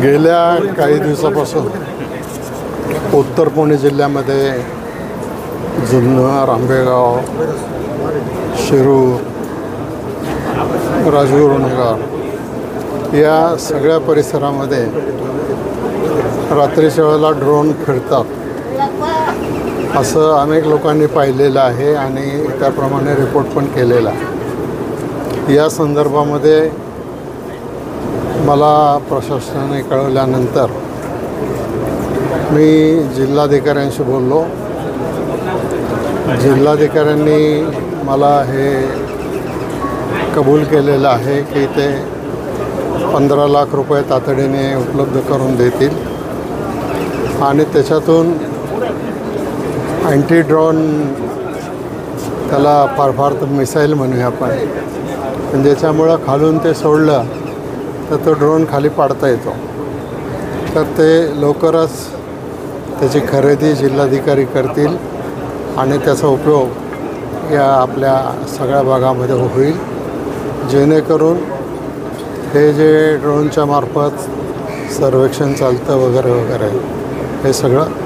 गेल्या काही दिवसापासून उत्तर पुणे जिल्ह्यामध्ये जुन्नर, आंबेगाव, शिरूर, राजगुरुनगर या सगळ्या परिसरामध्ये रात्रीच्या वेळेला ड्रोन फिरतात असं अनेक लोकांनी पाहिलेलं आहे आणि त्याप्रमाणे रिपोर्ट पण केलेला आहे। या संदर्भामध्ये मला प्रशासनाने कळवल्यानंतर मी जिल्हाधिकाऱ्यांशी बोललो। जिल्हाधिकाऱ्यांनी मला हे कबूल केलेलं आहे की ते 15 लाख रुपये तातडीने उपलब्ध करून देतील आणि त्याच्यातून अँटी ड्रोन, त्याला फार तर मिसाईल म्हणूया आपण, ज्याच्यामुळं खालून ते सोडलं तर तो ड्रोन खाली पाडता येतो। तर ते लवकरच त्याची खरेदी जिल्हाधिकारी करतील आणि त्याचा उपयोग या आपल्या सगळ्या भागामध्ये होईल, जेणेकरून हे जे ड्रोनच्या मार्फत सर्वेक्षण चालतं वगैरे वगैरे हे सगळं